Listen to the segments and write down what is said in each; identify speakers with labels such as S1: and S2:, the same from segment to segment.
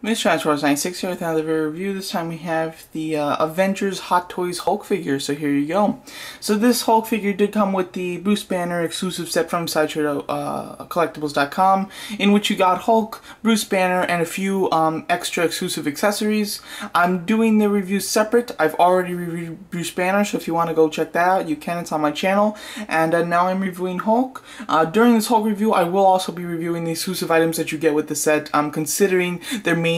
S1: Miss Transformers 96 here with another review. This time we have the Avengers Hot Toys Hulk figure, so here you go. So this Hulk figure did come with the Bruce Banner exclusive set from Sideshow Collectibles.com, in which you got Hulk, Bruce Banner, and a few extra exclusive accessories. I'm doing the review separate. I've already reviewed Bruce Banner, so if you want to go check that out, you can. It's on my channel. And now I'm reviewing Hulk. During this Hulk review, I will also be reviewing the exclusive items that you get with the set, considering they're mainly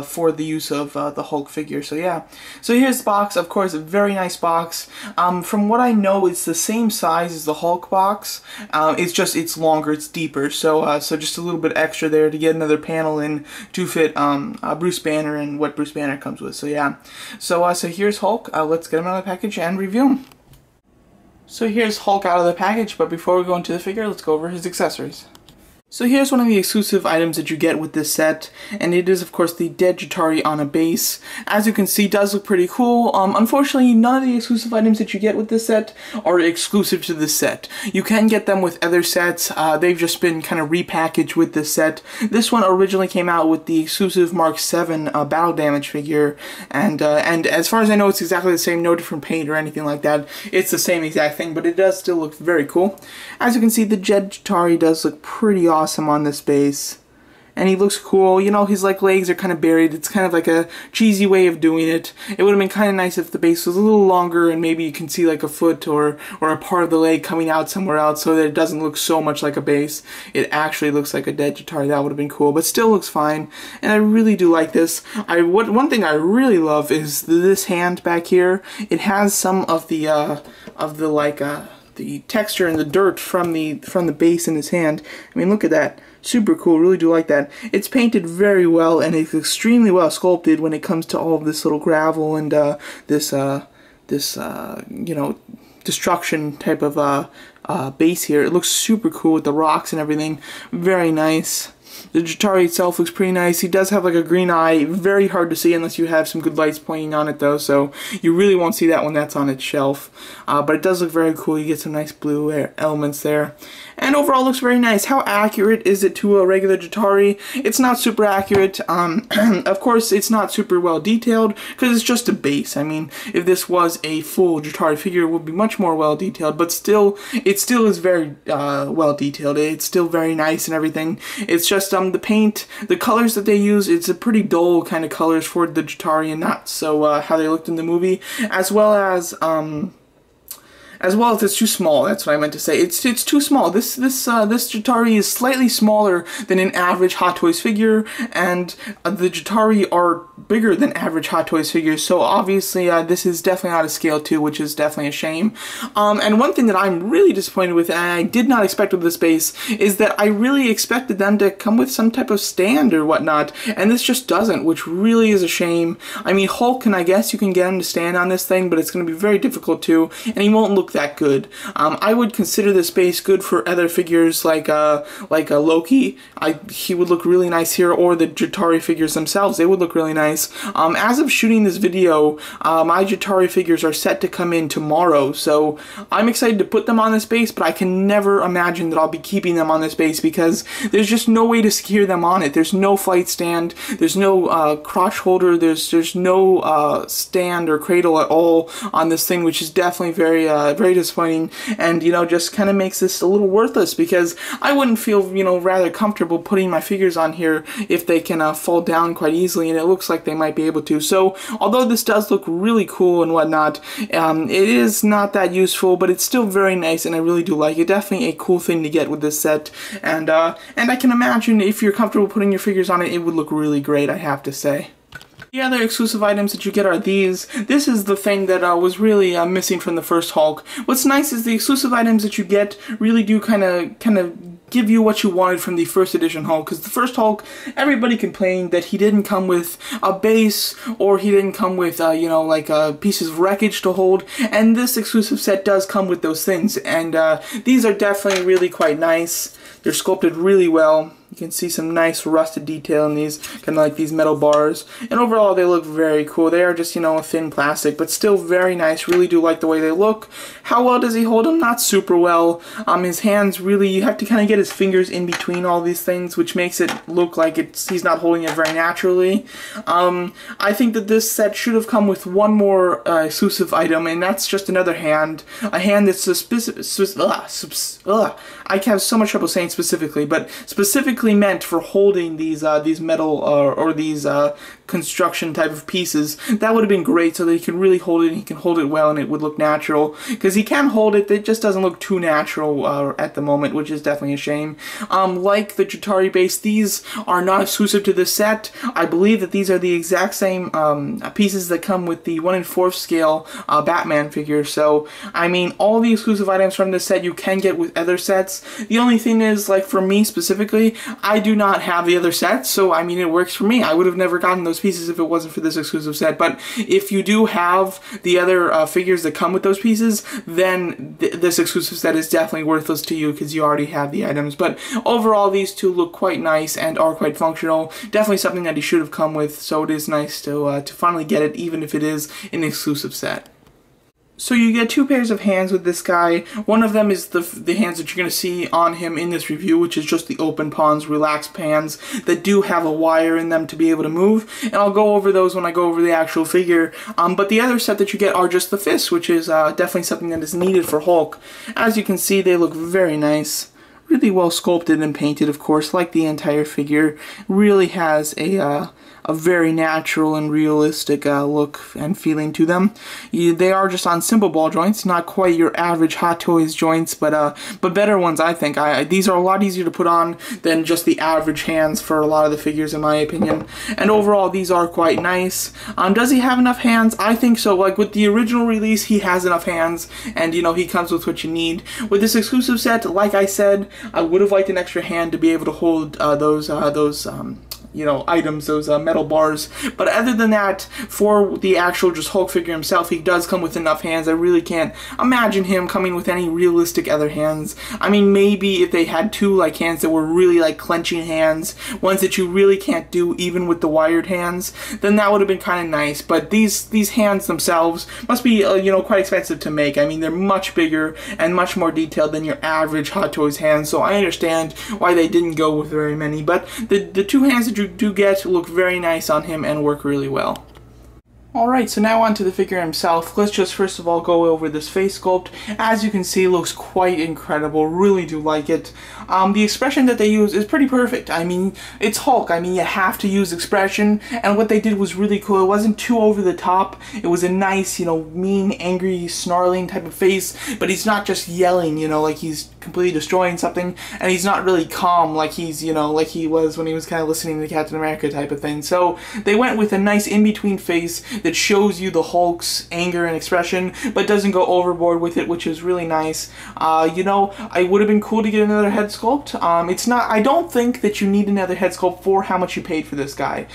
S1: for the use of the Hulk figure. So yeah, so here's the box. Of course, a very nice box. From what I know, it's the same size as the Hulk box. It's longer, it's deeper. So so just a little bit extra there to get another panel in to fit Bruce Banner and what Bruce Banner comes with. So yeah, so here's Hulk. Let's get him out of the package and review him. So here's Hulk out of the package, but before we go into the figure, let's go over his accessories. So here's one of the exclusive items that you get with this set, and it is of course the dead Jatari on a base. As you can see, it does look pretty cool. Unfortunately, none of the exclusive items that you get with this set are exclusive to this set. You can get them with other sets. They've just been kind of repackaged with this set. This one originally came out with the exclusive Mark 7 battle damage figure, and as far as I know, it's exactly the same, no different paint or anything like that. It's the same exact thing, but it does still look very cool. As you can see, the dead Jatari does look pretty awesome on this base, and he looks cool. You know, his legs are kind of buried. It's kind of like a cheesy way of doing it. It would have been kind of nice if the base was a little longer and maybe you can see like a foot or a part of the leg coming out somewhere else so that it doesn't look so much like a base. It actually looks like a dead Jatari. That would have been cool, but still looks fine, and I really do like this. One thing I really love is this hand back here. It has some of the the texture and the dirt from the base in his hand. I mean, look at that. Super cool. Really do like that. It's painted very well, and it's extremely well sculpted when it comes to all of this little gravel and this you know, destruction type of base here. It looks super cool with the rocks and everything. Very nice. The Jatari itself looks pretty nice. He does have like a green eye, very hard to see unless you have some good lights pointing on it though, so you really won't see that when that's on its shelf. But it does look very cool. You get some nice blue elements there. And overall looks very nice. How accurate is it to a regular Jatari? It's not super accurate. Of course, it's not super well detailed because it's just a base. I mean, if this was a full Jatari figure, it would be much more well detailed, but still, it still is very well detailed. It's still very nice and everything. It's just the paint, the colors that they use, it's a pretty dull kind of colors for the Jatari and not so how they looked in the movie, as well as it's too small. That's what I meant to say. It's too small. This Jatari is slightly smaller than an average Hot Toys figure, and the Jatari are bigger than average Hot Toys figures. So obviously, this is definitely out of scale too, which is definitely a shame. And one thing that I'm really disappointed with, and I did not expect with this base, is that I really expected them to come with some type of stand or whatnot, and this just doesn't, which really is a shame. I mean, Hulk, and I guess you can get him to stand on this thing, but it's going to be very difficult to, and he won't look that good. I would consider this base good for other figures like Loki. He would look really nice here, or the Jatari figures themselves. They would look really nice. As of shooting this video, my Jatari figures are set to come in tomorrow, so I'm excited to put them on this base, but I can never imagine that I'll be keeping them on this base because there's just no way to secure them on it. There's no flight stand, there's no crotch holder, there's no stand or cradle at all on this thing, which is definitely very disappointing, and you know, just kind of makes this a little worthless because I wouldn't feel, you know, rather comfortable putting my figures on here if they can fall down quite easily, and it looks like they might be able to. So although this does look really cool and whatnot, it is not that useful, but it's still very nice, and I really do like it. Definitely a cool thing to get with this set, and I can imagine if you're comfortable putting your figures on it, it would look really great, I have to say. The other exclusive items that you get are these. This is the thing that was really missing from the first Hulk. What's nice is the exclusive items that you get really do kind of give you what you wanted from the first edition Hulk, because the first Hulk, everybody complained that he didn't come with a base, or he didn't come with, you know, like pieces of wreckage to hold, and this exclusive set does come with those things, and these are definitely really quite nice. They're sculpted really well. You can see some nice rusted detail in these, kind of like these metal bars. And overall, they look very cool. They are just, you know, a thin plastic, but still very nice. Really do like the way they look. How well does he hold them? Not super well. His hands really, you have to kind of get his fingers in between all these things, which makes it look like he's not holding it very naturally. I think that this set should have come with one more exclusive item, and that's just another hand. A hand that's I have so much trouble saying specifically, but specifically meant for holding these metal or these construction type of pieces. That would have been great, so that he can really hold it, and he can hold it well, and it would look natural. Because he can hold it, it just doesn't look too natural at the moment, which is definitely a shame. Like the Jatari base, these are not exclusive to this set. I believe that these are the exact same pieces that come with the 1 in 4th scale Batman figure. So, I mean, all the exclusive items from this set you can get with other sets. The only thing is, like for me specifically, I do not have the other sets, so I mean, it works for me. I would have never gotten those pieces if it wasn't for this exclusive set. But if you do have the other figures that come with those pieces, then this exclusive set is definitely worthless to you because you already have the items. But overall, these two look quite nice and are quite functional. Definitely something that he should have come with, so it is nice to finally get it, even if it is an exclusive set. So you get 2 pairs of hands with this guy. One of them is the hands that you're going to see on him in this review, which is just the open palms, relaxed hands that do have a wire in them to be able to move. And I'll go over those when I go over the actual figure. But the other set that you get are just the fists, which is definitely something that is needed for Hulk. As you can see, they look very nice. Really well sculpted and painted, of course, like the entire figure. Really has a very natural and realistic look and feeling to them. They are just on simple ball joints, not quite your average Hot Toys joints, but better ones, I think. These are a lot easier to put on than just the average hands for a lot of the figures, in my opinion. And overall, these are quite nice. Does he have enough hands? I think so. Like with the original release, he has enough hands, and you know, he comes with what you need. With this exclusive set, like I said, I would have liked an extra hand to be able to hold those you know, items, those metal bars. But other than that, for the actual just Hulk figure himself, he does come with enough hands. I really can't imagine him coming with any realistic other hands. I mean, maybe if they had 2 like hands that were really like clenching hands, ones that you really can't do even with the wired hands, then that would have been kind of nice. But these hands themselves must be you know, quite expensive to make. I mean, they're much bigger and much more detailed than your average Hot Toys hands, so I understand why they didn't go with very many. But the 2 hands that you do get look very nice on him and work really well. Alright, so now on to the figure himself. Let's just first of all go over this face sculpt. As you can see, it looks quite incredible. Really do like it. The expression that they use is pretty perfect. I mean, it's Hulk. I mean, you have to use expression, and what they did was really cool. It wasn't too over the top. It was a nice, you know, mean, angry, snarling type of face, but he's not just yelling, you know, like he's completely destroying something, and he's not really calm like he's, you know, like he was when he was kind of listening to Captain America type of thing. So they went with a nice in-between face that shows you the Hulk's anger and expression, but doesn't go overboard with it, which is really nice. You know, it would have been cool to get another head sculpt. It's not, I don't think that you need another head sculpt for how much you paid for this guy.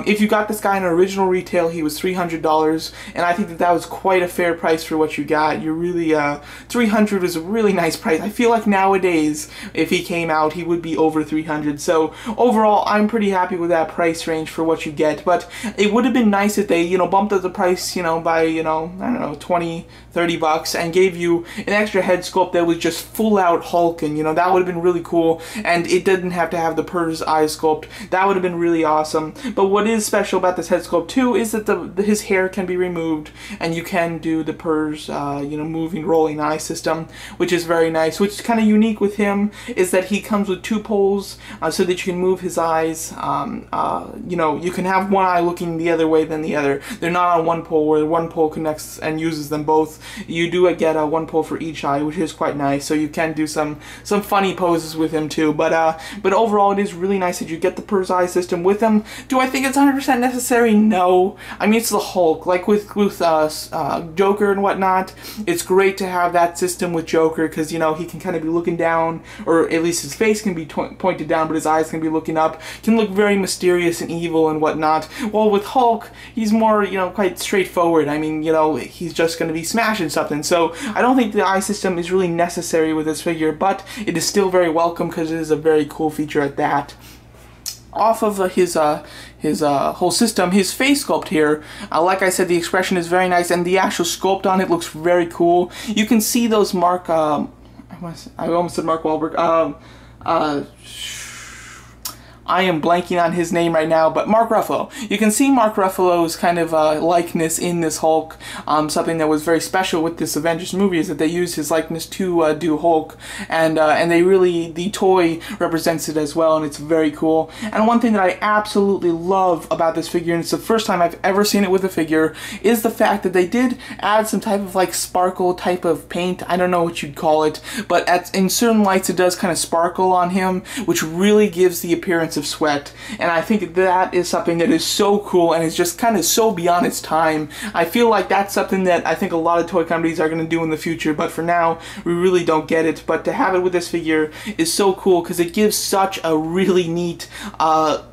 S1: If you got this guy in original retail, he was $300, and I think that that was quite a fair price for what you got. You're really, $300 is a really nice price. I feel like nowadays, if he came out, he would be over $300. So overall, I'm pretty happy with that price range for what you get, but it would have been nice if they, you know, bumped up the price, you know, by, you know, I don't know, 20, 30 bucks, and gave you an extra head sculpt that was just full out Hulk, and you know, that would have been really cool, and it didn't have to have the Purr's eye sculpt. That would have been really awesome. But what is special about this head sculpt too is that his hair can be removed, and you can do the Purr's you know, moving, rolling eye system, which is very nice. Which is kind of unique with him is that he comes with 2 poles so that you can move his eyes. You know, you can have one eye looking the other way than the other. They're not on one pole where one pole connects and uses them both. You do get one pole for each eye, which is quite nice. So you can do some funny poses with him too. But overall, it is really nice that you get the Purr's eye system with him. Do I think it's 100% necessary? No. I mean, it's the Hulk. Like with Joker and whatnot, it's great to have that system with Joker because, you know, he can kind of be looking down, or at least his face can be pointed down, but his eyes can be looking up. Can look very mysterious and evil and whatnot. Well, with Hulk, he's more, you know, quite straightforward. I mean, you know, he's just going to be smashing something. So I don't think the eye system is really necessary with this figure, but it is still very welcome because it is a very cool feature at that. Off of his whole system, his face sculpt here, like I said, the expression is very nice, and the actual sculpt on it looks very cool. You can see those Mark, I almost said Mark Wahlberg, I am blanking on his name right now, but Mark Ruffalo. You can see Mark Ruffalo's kind of likeness in this Hulk. Something that was very special with this Avengers movie is that they used his likeness to do Hulk, and they really, the toy represents it as well, and it's very cool. And one thing that I absolutely love about this figure, and it's the first time I've ever seen it with a figure, is the fact that they did add some type of like sparkle type of paint. I don't know what you'd call it, but in certain lights it does kind of sparkle on him, which really gives the appearance of sweat, and I think that is something that is so cool and is just kind of so beyond its time. I feel like that's something that I think a lot of toy companies are going to do in the future, but for now we really don't get it. But to have it with this figure is so cool because it gives such a really neat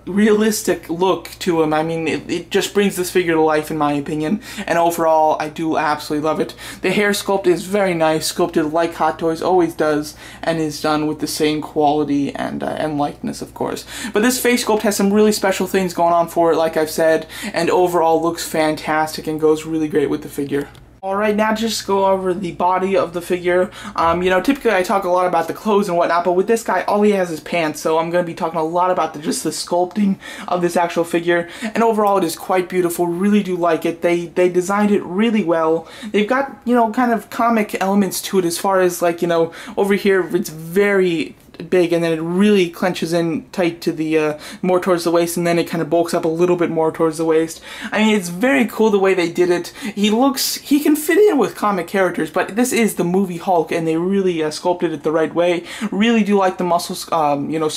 S1: realistic look to him. I mean, it just brings this figure to life in my opinion, and overall I do absolutely love it. The hair sculpt is very nice, sculpted like Hot Toys always does, and is done with the same quality and likeness, of course. But this face sculpt has some really special things going on for it, like I've said, and overall looks fantastic and goes really great with the figure. Alright, now just go over the body of the figure. You know, typically I talk a lot about the clothes and whatnot, but with this guy, all he has is pants, so I'm going to be talking a lot about just the sculpting of this actual figure. And overall, it is quite beautiful. Really do like it. They designed it really well. They've got, you know, kind of comic elements to it as far as, like, you know, over here, it's very big, and then it really clenches in tight to the more towards the waist, and then it kind of bulks up a little bit more towards the waist. I mean, it's very cool the way they did it. He can fit in with comic characters, but this is the movie Hulk, and they really sculpted it the right way. Really do like the muscles, you know,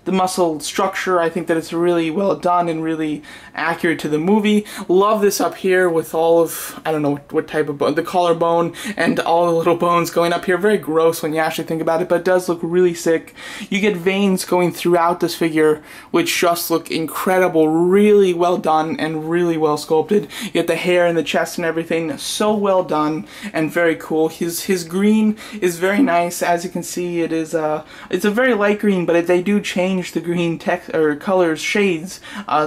S1: the muscle structure. I think that it's really well done and really accurate to the movie. Love this up here with all of, I don't know what type of bone, the collarbone and all the little bones going up here. Very gross when you actually think about it, but it does look really sick. You get veins going throughout this figure, which just look incredible. Really well done and really well sculpted. You get the hair and the chest and everything. So well done and very cool. His green is very nice. As you can see, it is it's a very light green, but they do change the green text or colors shades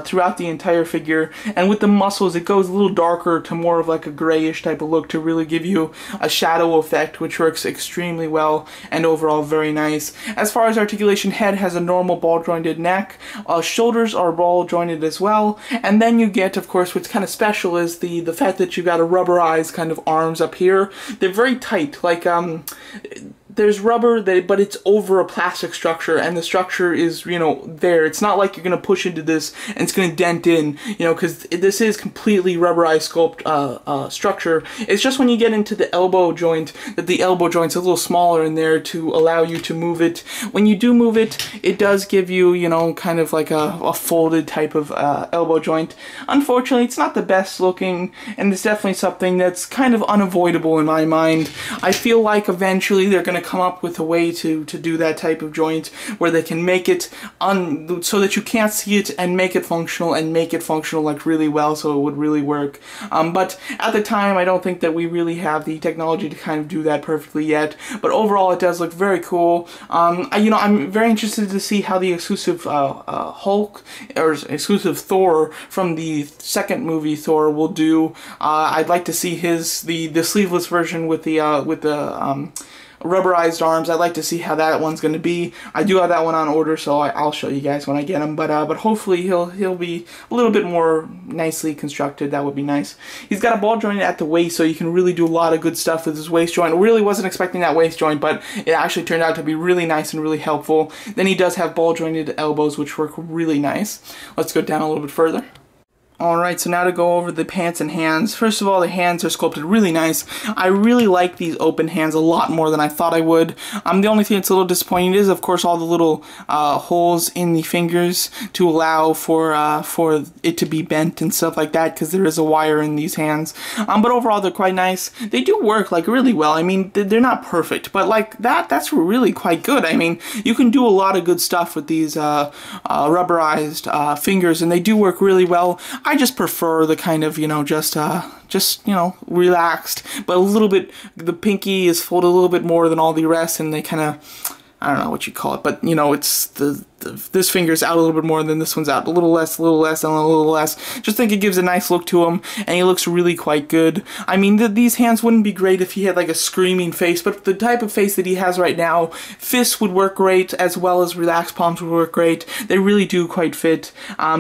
S1: throughout the entire figure, and with the muscles it goes a little darker to more of like a grayish type of look to really give you a shadow effect, which works extremely well and overall very nice. As far as articulation, head has a normal ball jointed neck, shoulders are ball jointed as well, and then you get, of course, what's kind of special is the fact that you got a rubberized kind of arms up here. They're very tight, like there's rubber, but it's over a plastic structure, and the structure is, you know, there. It's not like you're going to push into this and it's going to dent in, you know, because this is completely rubberized sculpt structure. It's just when you get into the elbow joint that the elbow joint's a little smaller in there to allow you to move it. When you do move it, it does give you, you know, kind of like a folded type of elbow joint. Unfortunately, it's not the best looking, and it's definitely something that's kind of unavoidable in my mind. I feel like eventually they're going to come up with a way to do that type of joint where they can make it so that you can't see it and make it functional like really well, so it would really work. But at the time, I don't think that we really have the technology to kind of do that perfectly yet. But overall, it does look very cool. You know, I'm very interested to see how the exclusive Hulk or exclusive Thor from the second movie Thor will do. I'd like to see the sleeveless version with the rubberized arms. I'd like to see how that one's going to be. I do have that one on order, so I'll show you guys when I get him. But hopefully he'll be a little bit more nicely constructed. That would be nice. He's got a ball joint at the waist, so you can really do a lot of good stuff with his waist joint. Really wasn't expecting that waist joint, but it actually turned out to be really nice and really helpful. Then he does have ball jointed elbows, which work really nice. Let's go down a little bit further. Alright, so now to go over the pants and hands. First of all, the hands are sculpted really nice. I really like these open hands a lot more than I thought I would. The only thing that's a little disappointing is, of course, all the little holes in the fingers to allow for it to be bent and stuff like that, because there is a wire in these hands. But overall, they're quite nice. They do work, like, really well. I mean, they're not perfect, but, like, that's really quite good. I mean, you can do a lot of good stuff with these rubberized fingers, and they do work really well. I just prefer the kind of, you know, just you know, relaxed, but a little bit, the pinky is folded a little bit more than all the rest, and they kind of, I don't know what you call it, but, you know, it's this finger's out a little bit more than this one's out. A little less, and a little less. Just think it gives a nice look to him, and he looks really quite good. I mean, these hands wouldn't be great if he had, like, a screaming face, but the type of face that he has right now, fists would work great, as well as relaxed palms would work great. They really do quite fit.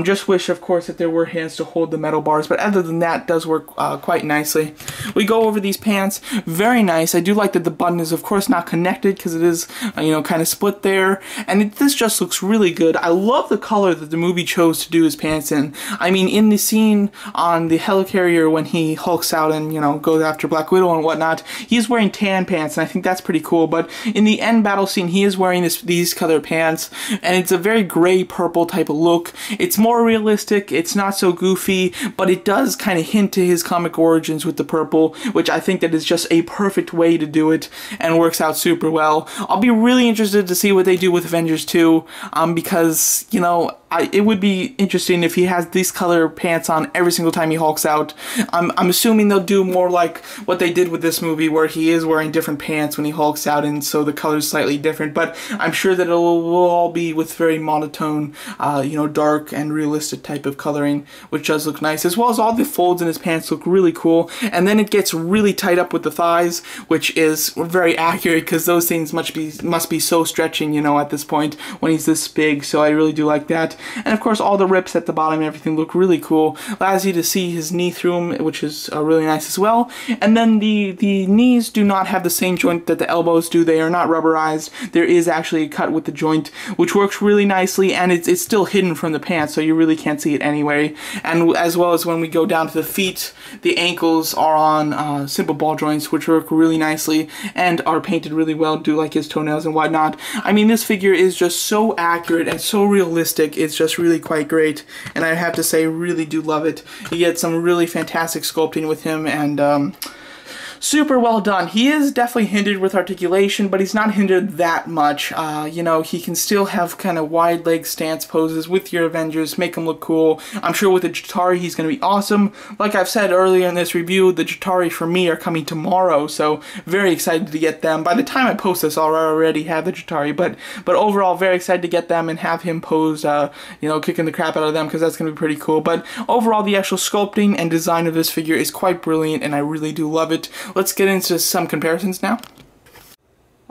S1: Just wish, of course, that there were hands to hold the metal bars, but other than that, it does work quite nicely. We go over these pants. Very nice. I do like that the button is, of course, not connected, because it is, you know, kind of split there, and this just looks really good. I love the color that the movie chose to do his pants in. I mean, in the scene on the helicarrier when he hulks out and, you know, goes after Black Widow and whatnot, he's wearing tan pants, and I think that's pretty cool. But in the end battle scene, he is wearing these color pants, and it's a very gray-purple type of look. It's more realistic, it's not so goofy, but it does kind of hint to his comic origins with the purple, which I think that is just a perfect way to do it, and works out super well. I'll be really interested to see what they do with Avengers 2, because, you know, it would be interesting if he has these color pants on every single time he hulks out. I'm assuming they'll do more like what they did with this movie, where he is wearing different pants when he hulks out, and so the color's slightly different, but I'm sure that will all be with very monotone, you know, dark and realistic type of coloring, which does look nice, as well as all the folds in his pants look really cool, and then it gets really tight up with the thighs, which is very accurate, because those things must be so stretching, you know, at this point when he's this big, so I really do like that. And of course, all the rips at the bottom and everything look really cool. Allows you to see his knee through them, which is really nice as well. And then the knees do not have the same joint that the elbows do. They are not rubberized. There is actually a cut with the joint, which works really nicely, and it's still hidden from the pants, so you really can't see it anyway. And as well as when we go down to the feet, the ankles are on simple ball joints, which work really nicely and are painted really well, do like his toenails and whatnot. I mean, this figure is just so accurate and so realistic. It's just really quite great, and I have to say, really do love it. You get some really fantastic sculpting with him, and super well done. He is definitely hindered with articulation, but he's not hindered that much. You know, he can still have kind of wide leg stance poses with your Avengers, make him look cool. I'm sure with the Jatari, he's going to be awesome. Like I've said earlier in this review, the Jatari for me are coming tomorrow, so very excited to get them. By the time I post this, I'll already have the Jatari, but overall, very excited to get them and have him posed, you know, kicking the crap out of them, because that's going to be pretty cool. But overall, the actual sculpting and design of this figure is quite brilliant, and I really do love it. Let's get into some comparisons now.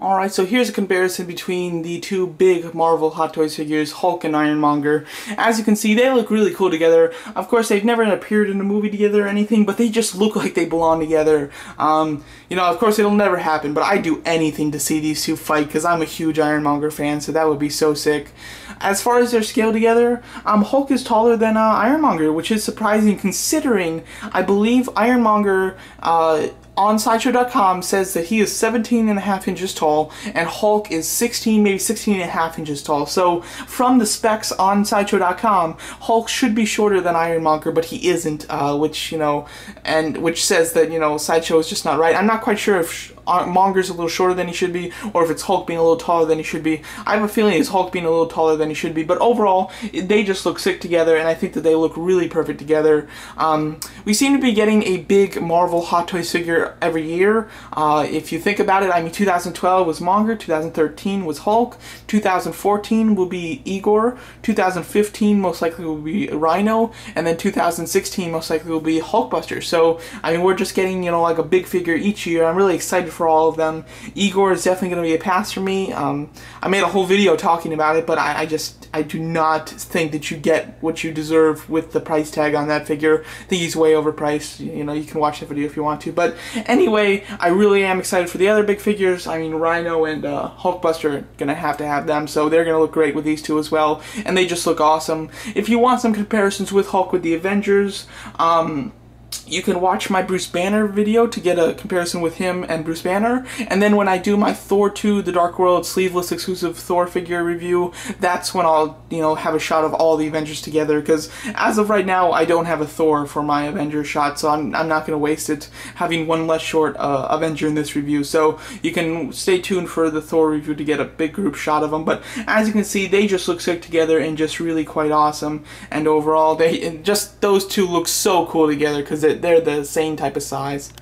S1: Alright, so here's a comparison between the two big Marvel Hot Toys figures, Hulk and Ironmonger. As you can see, they look really cool together. Of course, they've never appeared in a movie together or anything, but they just look like they belong together. You know, of course, it'll never happen, but I'd do anything to see these two fight, because I'm a huge Ironmonger fan, so that would be so sick. As far as their scale together, Hulk is taller than Ironmonger, which is surprising considering I believe Ironmonger on Sideshow.com says that he is 17.5 inches tall, and Hulk is 16, maybe 16.5 inches tall. So, from the specs on Sideshow.com, Hulk should be shorter than Ironmonger, but he isn't, which, you know, and which says that, you know, Sideshow is just not right. I'm not quite sure if Monger's a little shorter than he should be, or if it's Hulk being a little taller than he should be. I have a feeling it's Hulk being a little taller than he should be, but overall, they just look sick together, and I think that they look really perfect together. We seem to be getting a big Marvel Hot Toys figure every year. If you think about it, I mean, 2012 was Monger, 2013 was Hulk, 2014 will be Igor, 2015 most likely will be Rhino, and then 2016 most likely will be Hulkbuster. So, I mean, we're just getting, you know, like a big figure each year. I'm really excited for all of them. Igor is definitely going to be a pass for me. I made a whole video talking about it, but I do not think that you get what you deserve with the price tag on that figure. I think he's way overpriced. You know, you can watch that video if you want to. But anyway, I really am excited for the other big figures. I mean, Rhino and Hulkbuster are going to have them, so they're going to look great with these two as well, and they just look awesome. If you want some comparisons with Hulk with the Avengers, you can watch my Bruce Banner video to get a comparison with him and Bruce Banner, and then when I do my Thor 2 The Dark World sleeveless exclusive Thor figure review, that's when I'll, you know, have a shot of all the Avengers together, because as of right now I don't have a Thor for my Avengers shot, so I'm not going to waste it having one less short Avenger in this review. So you can stay tuned for the Thor review to get a big group shot of them, but as you can see, they just look sick together and just really quite awesome, and overall those two look so cool together because they're the same type of size.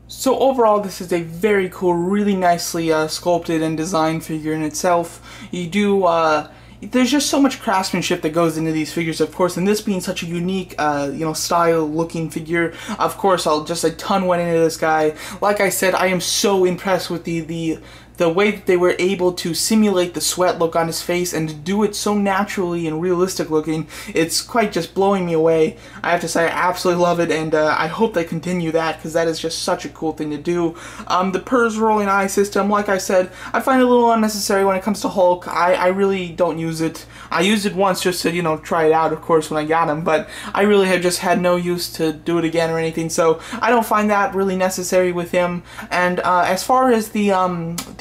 S1: So overall, this is a very cool, really nicely sculpted and designed figure in itself. There's just so much craftsmanship that goes into these figures, of course, and this being such a unique, you know, style-looking figure, of course, a ton went into this guy. Like I said, I am so impressed with the way that they were able to simulate the sweat look on his face and to do it so naturally and realistic looking. It's quite just blowing me away. I have to say, I absolutely love it, and I hope they continue that, because that is just such a cool thing to do. The PERS rolling eye system, like I said, I find it a little unnecessary when it comes to Hulk. I really don't use it. I used it once just to, you know, try it out, of course, when I got him, but I really have just had no use to do it again or anything, so I don't find that really necessary with him. And as far as the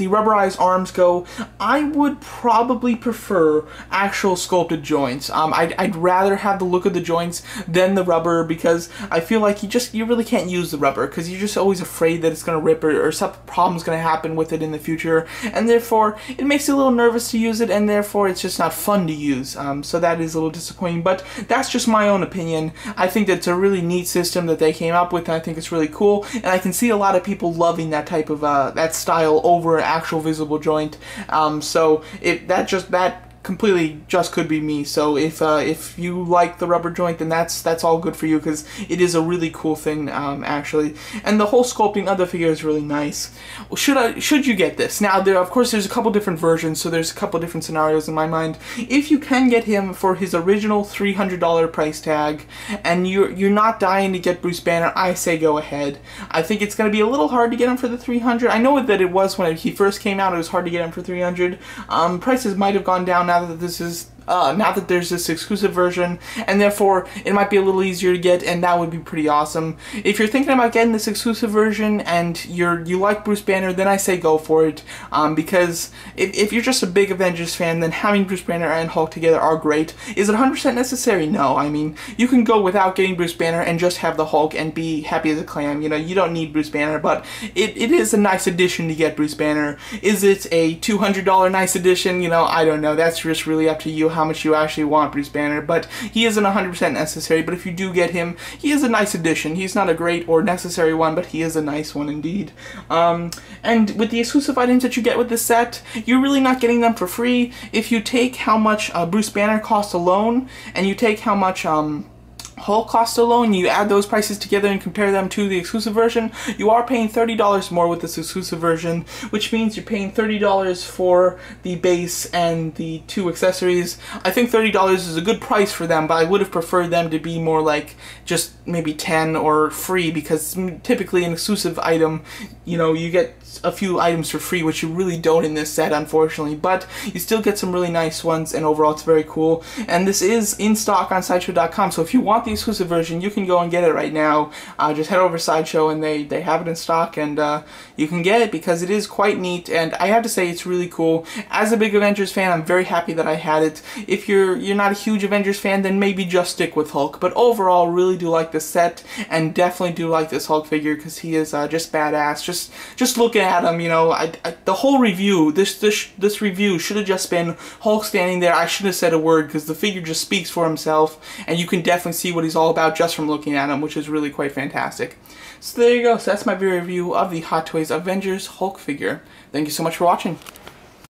S1: rubberized arms go, I would probably prefer actual sculpted joints. I'd rather have the look of the joints than the rubber, because I feel like you really can't use the rubber because you're just always afraid that it's going to rip or some problem's going to happen with it in the future, and therefore it makes you a little nervous to use it, and therefore it's just not fun to use. So that is a little disappointing, but that's just my own opinion. I think that it's a really neat system that they came up with, and I think it's really cool, and I can see a lot of people loving that type of that style over actual visible joint. So that completely just could be me. So if you like the rubber joint, then that's all good for you, because it is a really cool thing, actually. And the whole sculpting of the figure is really nice. Should you get this? Now, of course there's a couple different versions, so there's a couple different scenarios in my mind. If you can get him for his original $300 price tag, and you're not dying to get Bruce Banner, I say go ahead. I think it's going to be a little hard to get him for the $300. I know that it was when he first came out, it was hard to get him for $300. Prices might have gone down now that now that there's this exclusive version, and therefore it might be a little easier to get, and that would be pretty awesome. If you're thinking about getting this exclusive version and you like Bruce Banner, then I say go for it, because if you're just a big Avengers fan, then having Bruce Banner and Hulk together are great. Is it 100% necessary? No. I mean, you can go without getting Bruce Banner and just have the Hulk and be happy as a clam. You know, you don't need Bruce Banner, but it is a nice addition to get Bruce Banner. Is it a $200 nice addition? You know, I don't know. That's just really up to you how much you actually want Bruce Banner, but he isn't 100% necessary. But if you do get him, he is a nice addition. He's not a great or necessary one, but he is a nice one indeed. And with the exclusive items that you get with this set, you're really not getting them for free. If you take how much Bruce Banner costs alone, and you take how much Hulk cost alone, you add those prices together and compare them to the exclusive version, you are paying $30 more with this exclusive version, which means you're paying $30 for the base and the two accessories. I think $30 is a good price for them, but I would have preferred them to be more like just maybe $10 or free, because typically an exclusive item, you know, you get a few items for free, which you really don't in this set, unfortunately, but you still get some really nice ones, and overall it's very cool. And this is in stock on Sideshow.com, so if you want the exclusive version, you can go and get it right now. Just head over to Sideshow, and they have it in stock, and you can get it because it is quite neat, and I have to say it's really cool. As a big Avengers fan, I'm very happy that I had it. If you're not a huge Avengers fan, then maybe just stick with Hulk, but overall really do like this set, and definitely do like this Hulk figure, because he is just badass. Just looking at him, you know, the whole review, this review should have just been Hulk standing there. I shouldn't have said a word, because the figure just speaks for himself, and you can definitely see what he's all about just from looking at him, which is really quite fantastic. So there you go. So that's my review of the Hot Toys Avengers Hulk figure. Thank you so much for watching.